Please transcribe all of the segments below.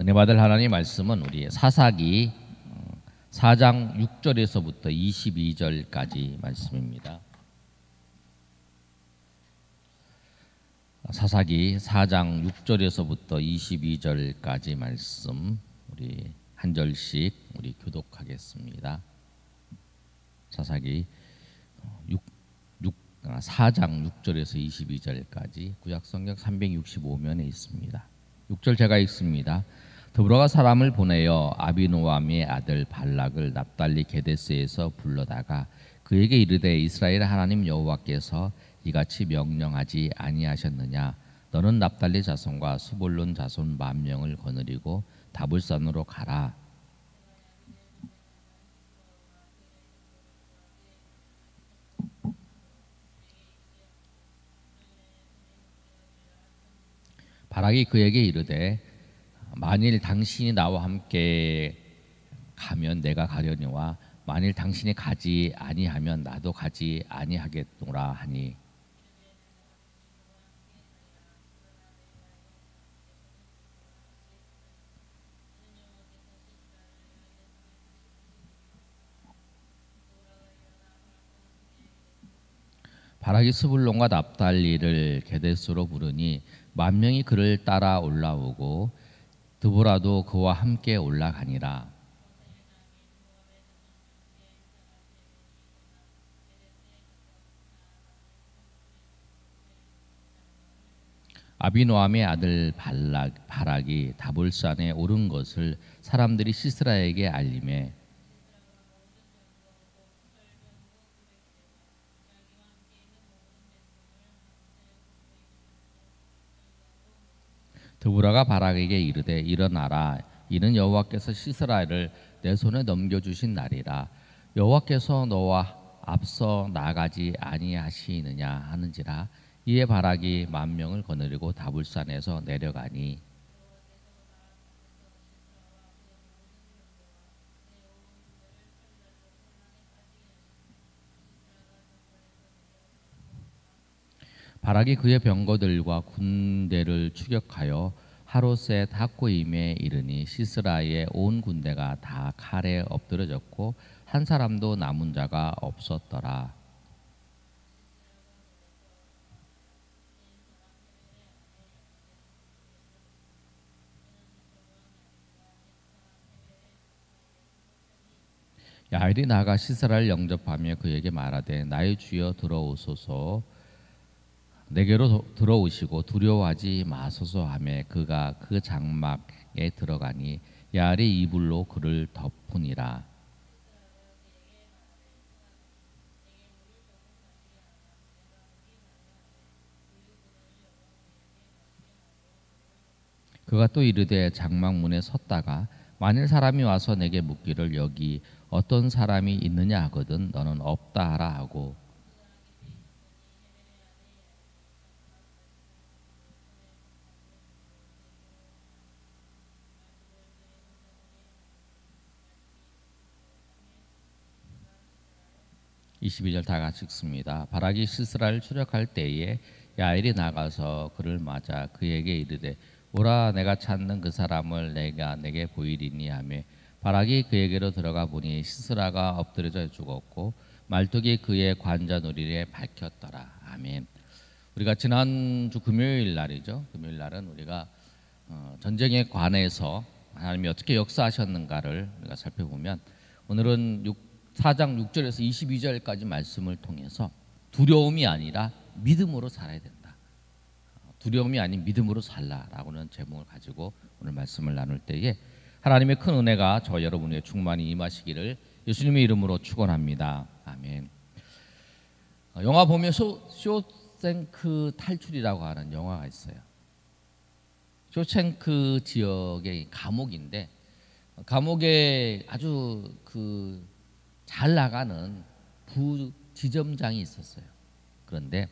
은혜 받을 하나님 말씀은 우리 사사기 4장 6절에서부터 22절까지 말씀입니다. 사사기 4장 6절에서부터 22절까지 말씀 우리 한 절씩 우리 교독하겠습니다. 사사기 4장 6절에서 22절까지 구약성경 365면에 있습니다. 6절 제가 읽습니다. 드보라가 사람을 보내어 아비노암의 아들 발락을 납달리 게데스에서 불러다가 그에게 이르되 이스라엘 하나님 여호와께서 이같이 명령하지 아니하셨느냐? 너는 납달리 자손과 스불론 자손 10,000명을 거느리고 다불산으로 가라. 바락이 그에게 이르되 만일 당신이 나와 함께 가면 내가 가려니와 만일 당신이 가지 아니하면 나도 가지 아니하겠노라 하니 바락이 스불론과 납달리를 게데스로 부르니 10,000명이 그를 따라 올라오고 드보라도 그와 함께 올라가니라. 아비노암의 아들 바락이 다볼산에 오른 것을 사람들이 시스라에게 알림해 드보라가 바락에게 이르되 일어나라. 이는 여호와께서 시스라를 내 손에 넘겨주신 날이라. 여호와께서 너와 앞서 나가지 아니하시느냐 하는지라. 이에 바락이 10,000명을 거느리고 다불산에서 내려가니 바락이 그의 병거들과 군대를 추격하여 하롯셋 학고임에 이르니 시스라의 온 군대가 다 칼에 엎드러졌고 한 사람도 남은 자가 없었더라. 야엘이 나가 시스라를 영접하며 그에게 말하되 나의 주여 들어오소서. 내게로 들어오시고 두려워하지 마소서 하며 그가 그 장막에 들어가니 야엘이 이불로 그를 덮으니라. 그가 또 이르되 장막 문에 섰다가 만일 사람이 와서 내게 묻기를 여기 어떤 사람이 있느냐 하거든 너는 없다 하라 하고 22절 다 같이 읽습니다. 바락이 시스라를 추격할 때에 야엘이 나가서 그를 맞아 그에게 이르되 오라 내가 찾는 그 사람을 내가 내게 보이리니 하며 바락이 그에게로 들어가 보니 시스라가 엎드려져 죽었고 말뚝이 그의 관자놀이에 박혔더라. 아멘. 우리가 지난주 금요일 날이죠. 금요일 날은 우리가 전쟁에 관해서 하나님이 어떻게 역사하셨는가를 우리가 살펴보면 오늘은 4장 6절에서 22절까지 말씀을 통해서 두려움이 아니라 믿음으로 살아야 된다. 두려움이 아닌 믿음으로 살라라고는 제목을 가지고 오늘 말씀을 나눌 때에 하나님의 큰 은혜가 저 여러분의 충만히 임하시기를 예수님의 이름으로 축원합니다. 아멘. 영화 보면 쇼생크 탈출이라고 하는 영화가 있어요. 쇼생크 지역의 감옥인데 감옥에 아주 잘 나가는 부지점장이 있었어요. 그런데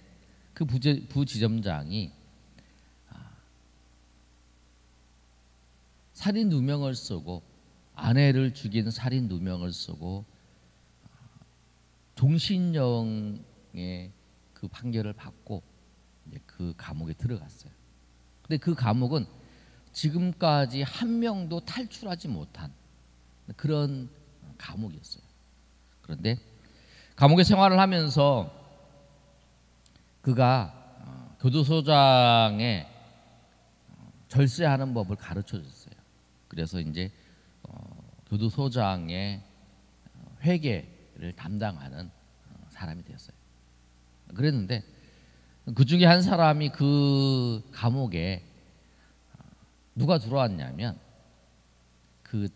그 부지점장이 살인 누명을 쓰고 아내를 죽인 살인 누명을 쓰고 종신형의 그 판결을 받고 그 감옥에 들어갔어요. 근데 그 감옥은 지금까지 한 명도 탈출하지 못한 그런 감옥이었어요. 그런데 감옥에 생활을 하면서 그가 교도소장에 절세하는 법을 가르쳐 줬어요. 그래서 이제 교도소장의 회계를 담당하는 사람이 되었어요. 그랬는데 그 중에 한 사람이 그 감옥에 누가 들어왔냐면 그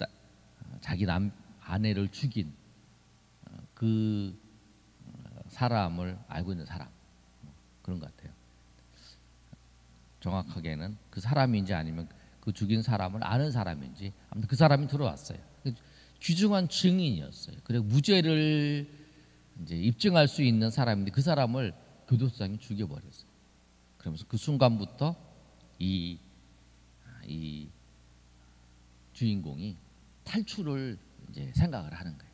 자기 아내를 죽인 그 사람을 알고 있는 사람, 그런 것 같아요. 정확하게는 그 사람인지 아니면 그 죽인 사람을 아는 사람인지 아무튼 그 사람이 들어왔어요. 귀중한 증인이었어요. 그리고 무죄를 이제 입증할 수 있는 사람인데 그 사람을 교도소장이 죽여버렸어요. 그러면서 그 순간부터 이 주인공이 탈출을 이제 생각을 하는 거예요.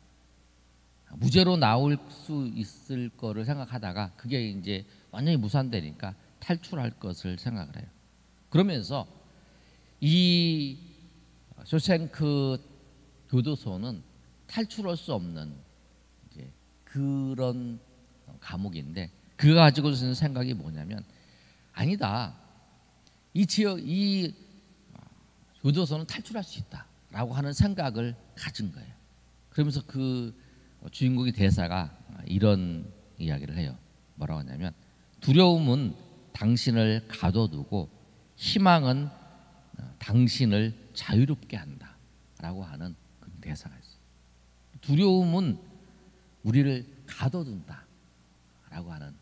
무죄로 나올 수 있을 거를 생각하다가 그게 이제 완전히 무산되니까 탈출할 것을 생각을 해요. 그러면서 이 쇼생크 교도소는 탈출할 수 없는 이제 그런 감옥인데 그가 가지고 있는 생각이 뭐냐면 아니다. 이 지역 이 교도소는 탈출할 수 있다라고 하는 생각을 가진 거예요. 그러면서 그 주인공의 대사가 이런 이야기를 해요. 뭐라고 하냐면 두려움은 당신을 가둬두고 희망은 당신을 자유롭게 한다라고 하는 그 대사가 있어요. 두려움은 우리를 가둬둔다라고 하는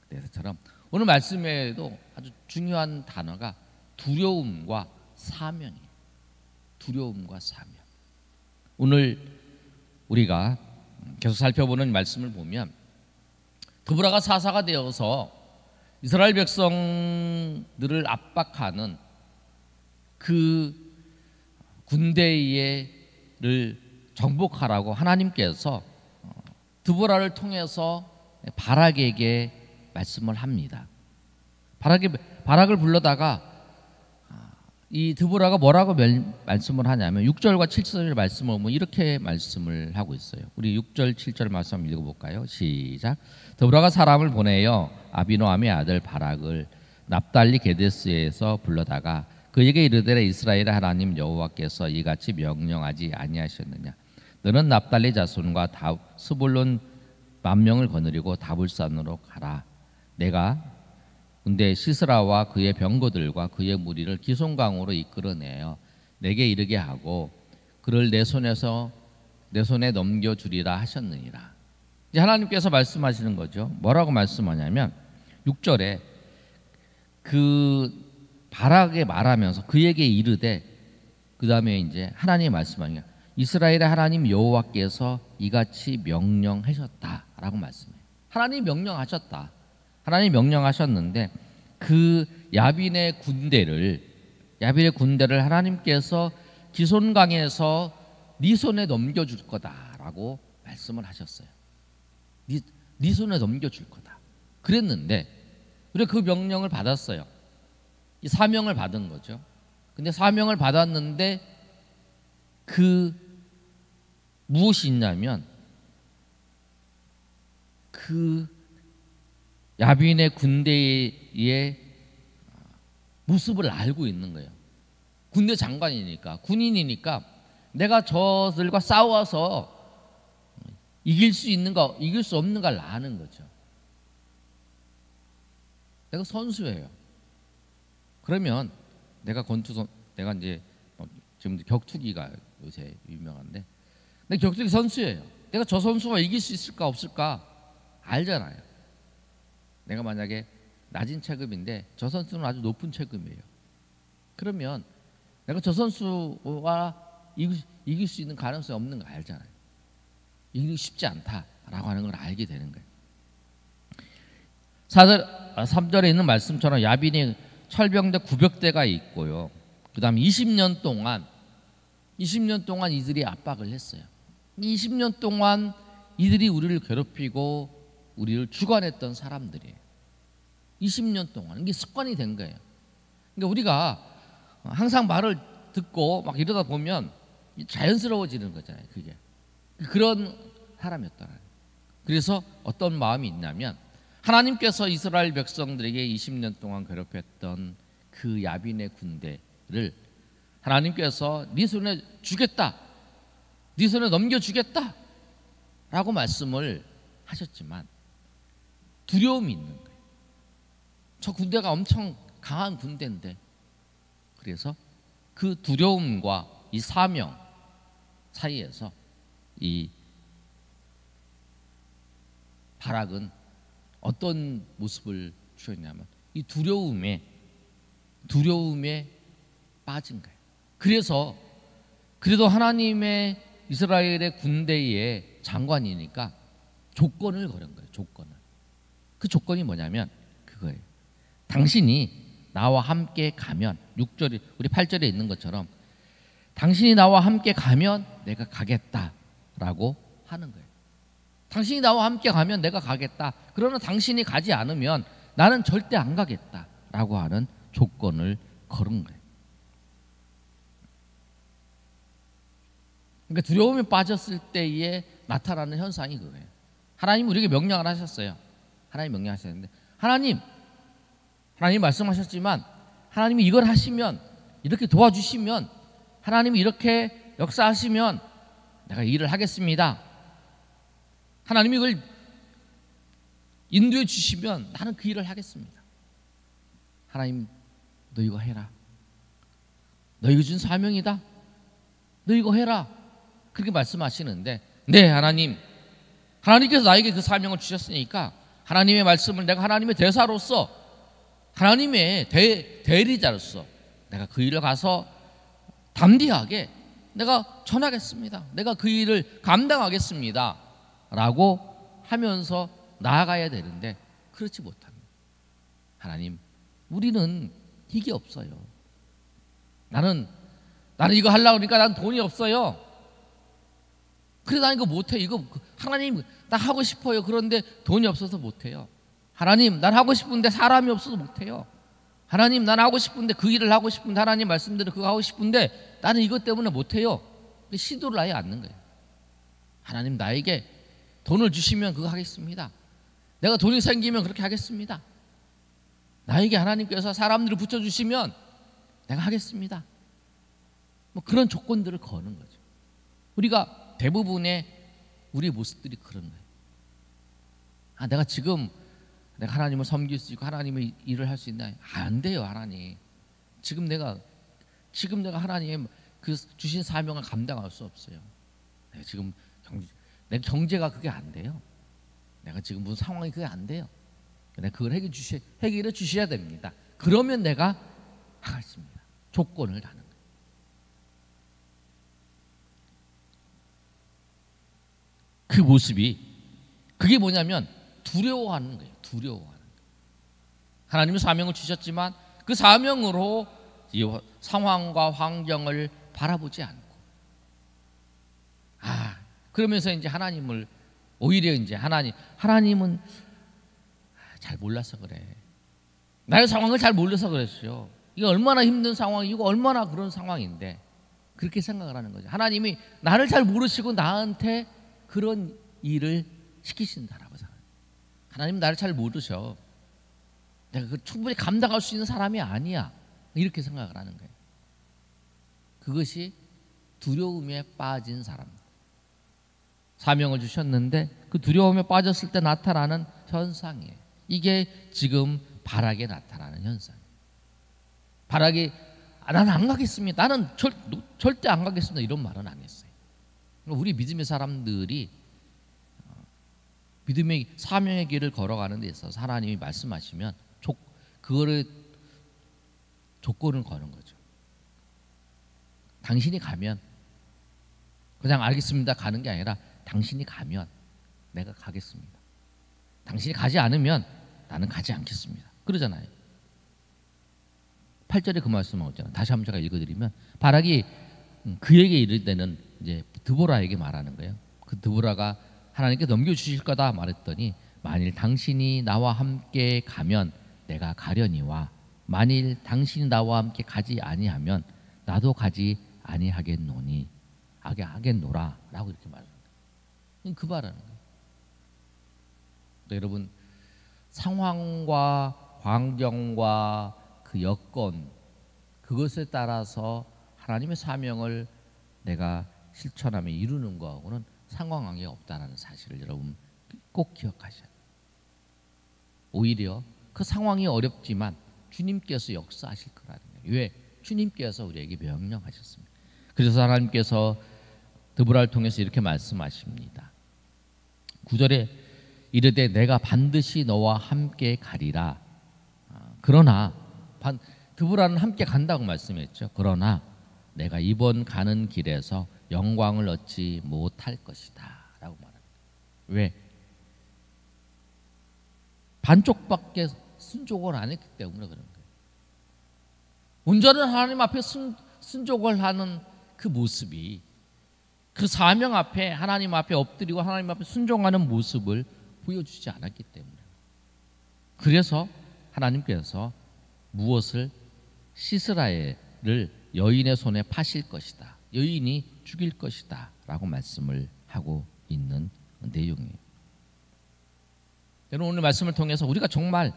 대사처럼 오늘 말씀에도 아주 중요한 단어가 두려움과 사명이에요. 두려움과 사명. 오늘 우리가 계속 살펴보는 말씀을 보면 드보라가 사사가 되어서 이스라엘 백성들을 압박하는 그 군대를 정복하라고 하나님께서 드보라를 통해서 바락에게 말씀을 합니다. 바락을 불러다가 이 드보라가 뭐라고 말씀을 하냐면 6절과 7절 말씀을 보면 이렇게 말씀을 하고 있어요. 우리 6절 7절 말씀 한번 읽어볼까요? 시작. 드보라가 사람을 보내어 아비노함의 아들 바락을 납달리 게데스에서 불러다가 그에게 이르되 이스라엘의 하나님 여호와께서 이같이 명령하지 아니하셨느냐. 너는 납달리 자손과 스불론 10,000명을 거느리고 다불산으로 가라. 내가 근데 시스라와 그의 병거들과 그의 무리를 기손강으로 이끌어내어 내게 이르게 하고 그를 내 손에 넘겨주리라 하셨느니라. 이제 하나님께서 말씀하시는 거죠. 뭐라고 말씀하냐면 6절에 그 바락에 말하면서 그에게 이르되 그 다음에 이제 하나님이 말씀하니까 이스라엘의 하나님 여호와께서 이같이 명령하셨다라고 말씀해요. 하나님이 명령하셨다. 하나님이 명령하셨는데 그 야빈의 군대를 하나님께서 기손강에서 네 손에 넘겨줄 거다라고 말씀을 하셨어요. 네 손에 넘겨줄 거다. 그랬는데 우리가 그 명령을 받았어요. 이 사명을 받은 거죠. 근데 사명을 받았는데 그 무엇이 있냐면 그 야빈의 군대의 모습을 알고 있는 거예요. 군대 장관이니까, 군인이니까 내가 저들과 싸워서 이길 수 있는가, 이길 수 없는가를 아는 거죠. 내가 선수예요. 그러면 내가 이제 지금 격투기가 요새 유명한데, 내가 격투기 선수예요. 내가 저 선수가 이길 수 있을까 없을까 알잖아요. 내가 만약에 낮은 체급인데 저 선수는 아주 높은 체급이에요. 그러면 내가 저 선수와 이길 수 있는 가능성이 없는 거 알잖아요. 이기기 쉽지 않다라고 하는 걸 알게 되는 거예요. 3절에 있는 말씀처럼 야빈이 철병대 900대가 있고요. 그 다음에 20년 동안 이들이 압박을 했어요. 20년 동안 이들이 우리를 괴롭히고 우리를 주관했던 사람들이에요. 20년 동안 이게 습관이 된 거예요. 그러니까 우리가 항상 말을 듣고 막 이러다 보면 자연스러워지는 거잖아요. 그게 그런 사람이었더라. 그래서 어떤 마음이 있냐면 하나님께서 이스라엘 백성들에게 20년 동안 괴롭혔던 그 야빈의 군대를 하나님께서 네 손에 주겠다, 네 손에 넘겨주겠다 라고 말씀을 하셨지만 두려움이 있는 거예요. 저 군대가 엄청 강한 군대인데, 그래서 그 두려움과 이 사명 사이에서 이 바락은 어떤 모습을 취했냐면 이 두려움에 빠진 거예요. 그래서 그래도 하나님의 이스라엘의 군대의 장관이니까 조건을 걸은 거예요. 조건을. 그 조건이 뭐냐면 그거예요. 당신이 나와 함께 가면, 6절에 우리 8절에 있는 것처럼 당신이 나와 함께 가면 내가 가겠다라고 하는 거예요. 당신이 나와 함께 가면 내가 가겠다. 그러나 당신이 가지 않으면 나는 절대 안 가겠다라고 하는 조건을 걸은 거예요. 그러니까 두려움에 빠졌을 때에 나타나는 현상이 그거예요. 하나님 우리에게 명령을 하셨어요. 하나님 명령하셨는데 하나님 말씀하셨지만 하나님이 이걸 하시면, 이렇게 도와주시면, 하나님이 이렇게 역사하시면 내가 일을 하겠습니다. 하나님이 이걸 인도해 주시면 나는 그 일을 하겠습니다. 하나님 너 이거 해라. 너 이거 준 사명이다. 너 이거 해라. 그렇게 말씀하시는데, 네 하나님께서 나에게 그 사명을 주셨으니까 하나님의 말씀을 내가 하나님의 대사로서, 하나님의 대리자로서 내가 그 일을 가서 담대하게 내가 전하겠습니다. 내가 그 일을 감당하겠습니다 라고 하면서 나아가야 되는데 그렇지 못합니다. 하나님 우리는 이게 없어요. 나는 이거 하려고 하니까 난 돈이 없어요. 그래 난 이거 못해. 이거 하나님 나 하고 싶어요. 그런데 돈이 없어서 못해요. 하나님 난 하고 싶은데 사람이 없어서 못해요. 하나님 난 하고 싶은데 그 일을 하고 싶은데, 하나님 말씀대로 그거 하고 싶은데 나는 이것 때문에 못해요. 시도를 아예 않는 거예요. 하나님 나에게 돈을 주시면 그거 하겠습니다. 내가 돈이 생기면 그렇게 하겠습니다. 나에게 하나님께서 사람들을 붙여주시면 내가 하겠습니다. 뭐 그런 조건들을 거는 거죠. 우리가 대부분의 우리 모습들이 그런 거예요. 내가 지금 내가 하나님을 섬길 수 있고 하나님의 일을 할 수 있나? 안 돼요. 하나님 지금 내가 하나님의 그 주신 사명을 감당할 수 없어요. 내가 지금 내 경제가 그게 안 돼요. 내가 지금 무슨 상황이 그게 안 돼요. 내가 그걸 해결해 주셔야 됩니다. 그러면 내가 하겠습니다. 조건을 다는 거예요. 그 모습이 그게 뭐냐면 두려워하는 거예요. 두려워하는 거예요. 하나님은 사명을 주셨지만 그 사명으로 이 상황과 환경을 바라보지 않고, 그러면서 이제 하나님을 오히려 이제 하나님은 잘 몰라서 그래. 나의 상황을 잘 몰라서 그랬어요. 이거 얼마나 힘든 상황이고 얼마나 그런 상황인데 그렇게 생각을 하는 거죠. 하나님이 나를 잘 모르시고 나한테 그런 일을 시키신다라고 생각해요. 하나님 나를 잘 모르셔. 내가 그 충분히 감당할 수 있는 사람이 아니야. 이렇게 생각을 하는 거예요. 그것이 두려움에 빠진 사람. 사명을 주셨는데 그 두려움에 빠졌을 때 나타나는 현상이에요. 이게 지금 바락에 나타나는 현상이에요. 바락이 나는 안 가겠습니다. 나는 절대 안 가겠습니다. 이런 말은 안 했어요. 우리 믿음의 사람들이 믿음의 사명의 길을 걸어가는 데 있어서 하나님이 말씀하시면 그거를 조건을 거는 거죠. 당신이 가면 그냥 알겠습니다 가는 게 아니라 당신이 가면 내가 가겠습니다. 당신이 가지 않으면 나는 가지 않겠습니다. 그러잖아요. 8절에 그 말씀 나오잖아요. 다시 한번 제가 읽어드리면 바락이 그에게 이를 때는 이제 드보라에게 말하는 거예요. 그 드보라가 하나님께 넘겨주실 거다 말했더니 만일 당신이 나와 함께 가면 내가 가려니와 만일 당신이 나와 함께 가지 아니하면 나도 가지 아니하겠노니 하겠노라 라고 이렇게 말합니다. 그 말하는 거예요. 여러분, 상황과 환경과 그 여건, 그것에 따라서 하나님의 사명을 내가 실천하며 이루는 거하고는 상관관계가 없다는 사실을 여러분 꼭 기억하셔야 돼요. 오히려 그 상황이 어렵지만 주님께서 역사하실 거라는 거예요. 왜? 주님께서 우리에게 명령하셨습니다. 그래서 하나님께서 드보라를 통해서 이렇게 말씀하십니다. 9절에 이르되 내가 반드시 너와 함께 가리라. 그러나 드보라는 함께 간다고 말씀했죠. 그러나 내가 이번 가는 길에서 영광을 얻지 못할 것이다 라고 말합니다. 왜? 반쪽밖에 순종을 안 했기 때문에 그런 거예요. 온전한 하나님 앞에 순종을 하는 그 모습이, 그 사명 앞에 하나님 앞에 엎드리고 하나님 앞에 순종하는 모습을 보여주지 않았기 때문에, 그래서 하나님께서 무엇을 시스라를 여인의 손에 파실 것이다, 여인이 죽일 것이다 라고 말씀을 하고 있는 내용이에요. 여러분, 오늘 말씀을 통해서 우리가 정말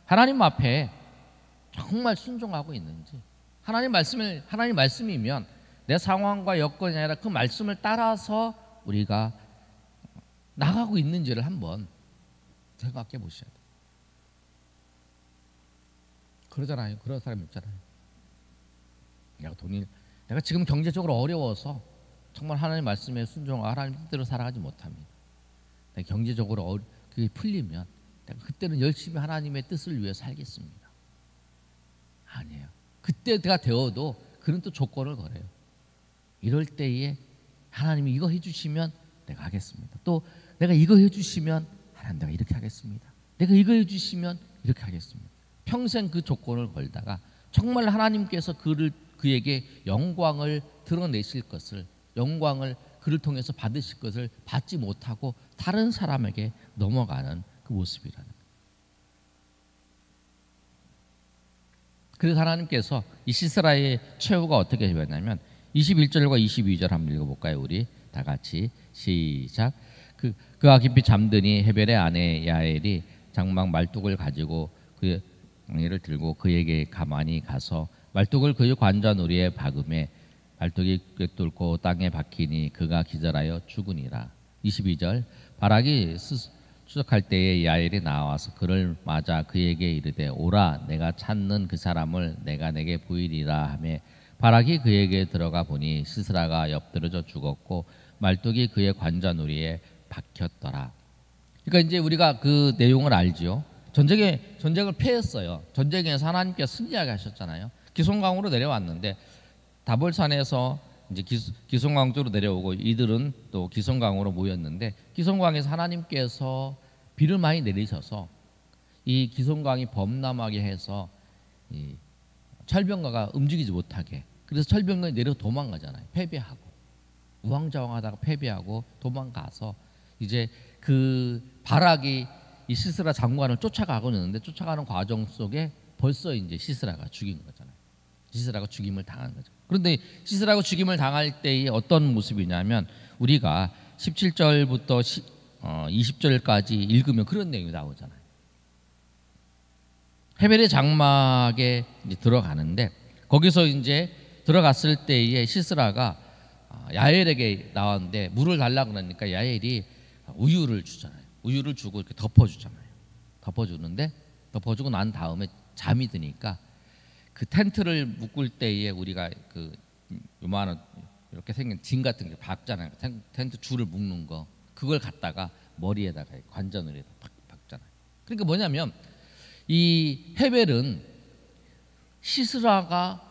하나님 앞에 정말 순종하고 있는지, 하나님 말씀이면 내 상황과 여건이 아니라 그 말씀을 따라서 우리가 나가고 있는지를 한번 생각해 보셔야 돼요. 그러잖아요. 그런 사람이 있잖아요. 내가 지금 경제적으로 어려워서 정말 하나님 말씀에 순종하고 하나님 뜻대로 살아가지 못합니다. 내가 경제적으로 그게 풀리면 내가 그때는 열심히 하나님의 뜻을 위해 살겠습니다. 아니에요. 그때가 되어도 그는 또 조건을 걸어요. 이럴 때에 하나님이 이거 해주시면 내가 하겠습니다. 또 내가 이거 해주시면 하나님 내가 이렇게 하겠습니다. 내가 이거 해주시면 이렇게 하겠습니다. 평생 그 조건을 걸다가 정말 하나님께서 그에게 영광을 드러내실 것을, 영광을 그를 통해서 받으실 것을 받지 못하고 다른 사람에게 넘어가는 그 모습이라는 거예요. 그래서 하나님께서 이 시스라의 최후가 어떻게 되었냐면 21절과 22절 한번 읽어볼까요? 우리 다 같이 시작. 그가 깊이 잠드니 헤벨의 아내 야엘이 장막 말뚝을 가지고 그 얘를 들고 그에게 가만히 가서 말뚝을 그의 관자놀이에 박음에 말뚝이 꿰뚫고 땅에 박히니 그가 기절하여 죽으니라. 22절. 바락이 추적할 때에 야엘이 나와서 그를 맞아 그에게 이르되 오라 내가 찾는 그 사람을 내가 내게 보이리라 하매 바락이 그에게 들어가 보니 시스라가 엎드러져 죽었고 말뚝이 그의 관자놀이에 박혔더라. 그러니까 이제 우리가 그 내용을 알죠. 전쟁을 패했어요. 전쟁에서 하나님께서 승리하게 하셨잖아요. 기송강으로 내려왔는데 다볼산에서 이제 기송강 쪽으로 내려오고 이들은 또 기송강으로 모였는데 기송강에서 하나님께서 비를 많이 내리셔서 이 기송강이 범람하게 해서 이 철병가가 움직이지 못하게, 그래서 철병가가 내려 도망가잖아요. 패배하고 우왕좌왕하다가 패배하고 도망가서 이제 그 바락이 이 시스라 장관을 쫓아가고 있는데 쫓아가는 과정 속에 벌써 이제 시스라가 죽인 거잖아요. 시스라가 죽임을 당한 거죠. 그런데 시스라가 죽임을 당할 때의 어떤 모습이냐면 우리가 17절부터 20절까지 읽으면 그런 내용이 나오잖아요. 헤벨의 장막에 이제 들어가는데 거기서 이제 들어갔을 때에 시스라가 야엘에게 나왔는데 물을 달라고 그러니까 야엘이 우유를 주잖아요. 우유를 주고 이렇게 덮어주잖아요. 덮어주는데 덮어주고 난 다음에 잠이 드니까 그 텐트를 묶을 때에 우리가 그 요만한 이렇게 생긴 진 같은 게 박잖아요. 텐트 줄을 묶는 거, 그걸 갖다가 머리에다가 관자놀이에다 박잖아요. 그러니까 뭐냐면 이 헤벨은 시스라가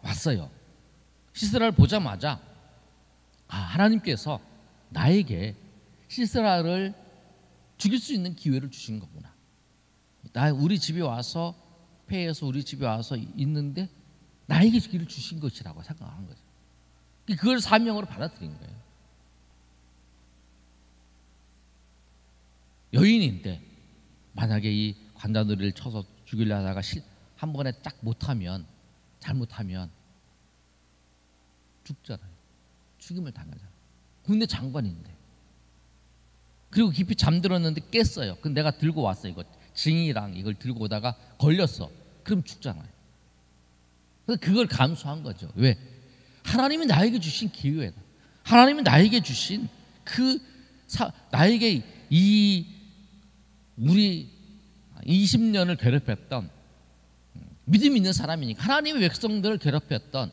왔어요. 시스라를 보자마자 하나님께서 나에게 시스라를 죽일 수 있는 기회를 주신 거구나. 우리 집에 와서 패해서 우리 집에 와서 있는데 나에게 기회를 주신 것이라고 생각한 거죠. 그걸 사명으로 받아들인 거예요. 여인인데 만약에 이 관자놀이를 쳐서 죽이려 하다가 한 번에 딱 못하면, 잘못하면 죽잖아요. 죽임을 당하잖아요. 군대 장관인데. 그리고 깊이 잠들었는데 깼어요. 그 내가 들고 왔어. 이거 징이랑 이걸 들고 오다가 걸렸어. 그럼 죽잖아요. 그래서 그걸 감수한 거죠. 왜? 하나님이 나에게 주신 기회다. 하나님이 나에게 주신 나에게 우리 20년을 괴롭혔던, 믿음 있는 사람이니까 하나님의 백성들을 괴롭혔던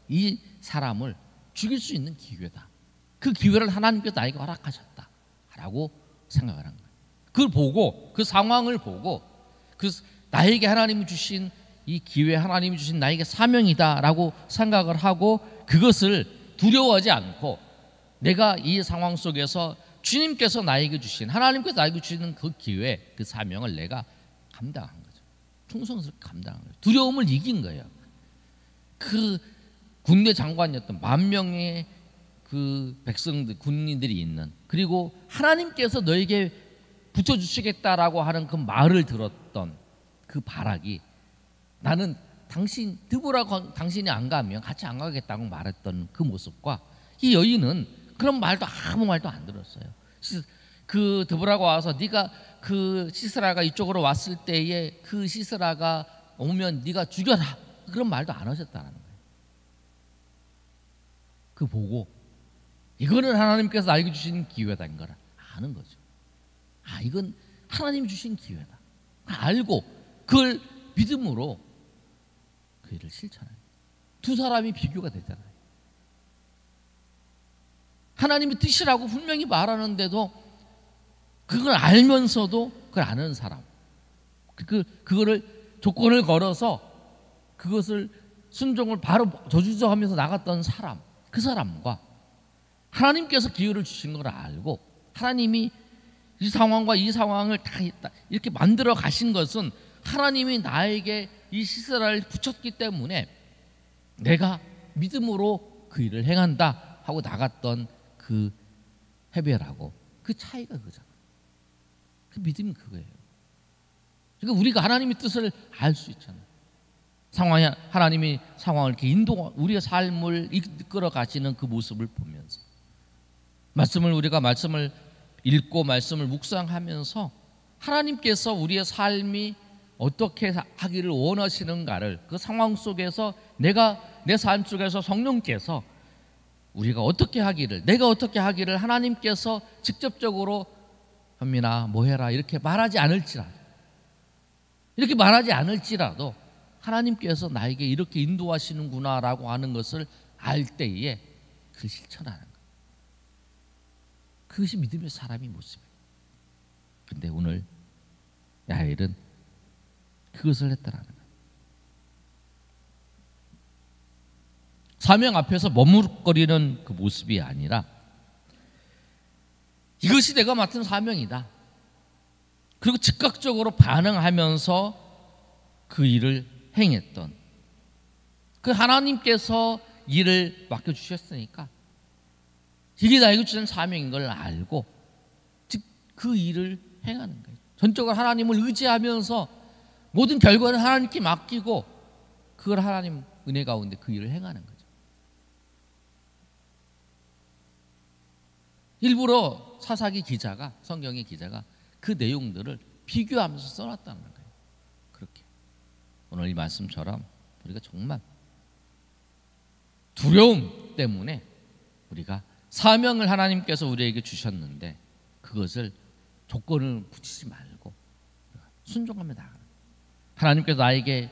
이 사람을 죽일 수 있는 기회다. 그 기회를 하나님께서 나에게 허락하셨다라고 생각을 한 거예요. 그걸 보고, 그 상황을 보고, 나에게 하나님이 주신 이 기회, 하나님이 주신 나에게 사명이다라고 생각을 하고, 그것을 두려워하지 않고 내가 이 상황 속에서 주님께서 나에게 주신, 하나님께서 나에게 주시는 그 기회, 그 사명을 내가 감당한 거죠. 충성스럽게 감당한 거예요. 두려움을 이긴 거예요. 그 군대 장관이었던 10,000명의 그 백성들, 군인들이 있는, 그리고 하나님께서 너에게 붙여주시겠다라고 하는 그 말을 들었던 그 바락이, 나는 드보라 당신이 안 가면 같이 안 가겠다고 말했던 그 모습과, 이 여인은 그런 말도 아무 말도 안 들었어요. 그 드보라가 와서 네가 그 시스라가 이쪽으로 왔을 때에 그 시스라가 오면 네가 죽여라, 그런 말도 안 하셨다는 거예요. 그 보고 이거는 하나님께서 나에게 주신 기회다인 걸 아는 거죠. 이건 하나님이 주신 기회다 알고 그걸 믿음으로 그 일을 실천해요. 두 사람이 비교가 되잖아요. 하나님의 뜻이라고 분명히 말하는데도 그걸 알면서도 그걸 안 하는 사람, 그거를 조건을 걸어서 그것을 순종을 바로 저주저하면서 나갔던 사람, 그 사람과 하나님께서 기회를 주신 걸 알고 하나님이 이 상황과 이 상황을 다 이렇게 만들어 가신 것은 하나님이 나에게 이 시스라를 붙였기 때문에 내가 믿음으로 그 일을 행한다 하고 나갔던 그 헤벨하고 그 차이가 그거잖아요. 그 믿음이 그거예요. 그러니까 우리가 하나님의 뜻을 알 수 있잖아요. 하나님이 상황을 이렇게 우리의 삶을 이끌어 가시는 그 모습을 보면서 우리가 말씀을 읽고 말씀을 묵상하면서 하나님께서 우리의 삶이 어떻게 하기를 원하시는가를, 그 상황 속에서 내 삶 속에서 성령께서 우리가 어떻게 하기를, 내가 어떻게 하기를 하나님께서 직접적으로 현민아 뭐 해라 이렇게 말하지 않을지라도 하나님께서 나에게 이렇게 인도하시는구나라고 하는 것을 알 때에 그 실천하는 거예요. 그것이 믿음의 사람의 모습이에요. 근데 오늘 야엘은 그것을 했더라는 거예요. 사명 앞에서 머뭇거리는 그 모습이 아니라 이것이 내가 맡은 사명이다. 그리고 즉각적으로 반응하면서 그 일을 행했던, 그 하나님께서 일을 맡겨주셨으니까 이게 나에게 주신 사명인 걸 알고 즉 그 일을 행하는 거예요. 전적으로 하나님을 의지하면서 모든 결과는 하나님께 맡기고 그걸 하나님 은혜 가운데 그 일을 행하는 거죠. 일부러 성경의 기자가 그 내용들을 비교하면서 써놨다는 거예요. 그렇게 오늘 이 말씀처럼 우리가 정말 두려움 때문에 우리가 사명을 하나님께서 우리에게 주셨는데 그것을 조건을 붙이지 말고 순종하며 나가는 거예요. 하나님께서 나에게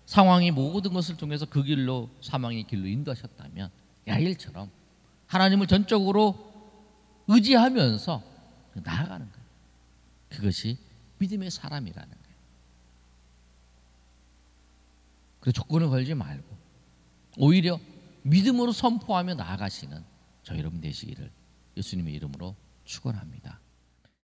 상황이 모든 것을 통해서 그 길로, 사망의 길로 인도하셨다면 야일처럼 하나님을 전적으로 의지하면서 나아가는 거예요. 그것이 믿음의 사람이라는 거예요. 그 조건을 걸지 말고 오히려 믿음으로 선포하며 나아가시는 저 여러분 되시기를 예수님의 이름으로 축원합니다.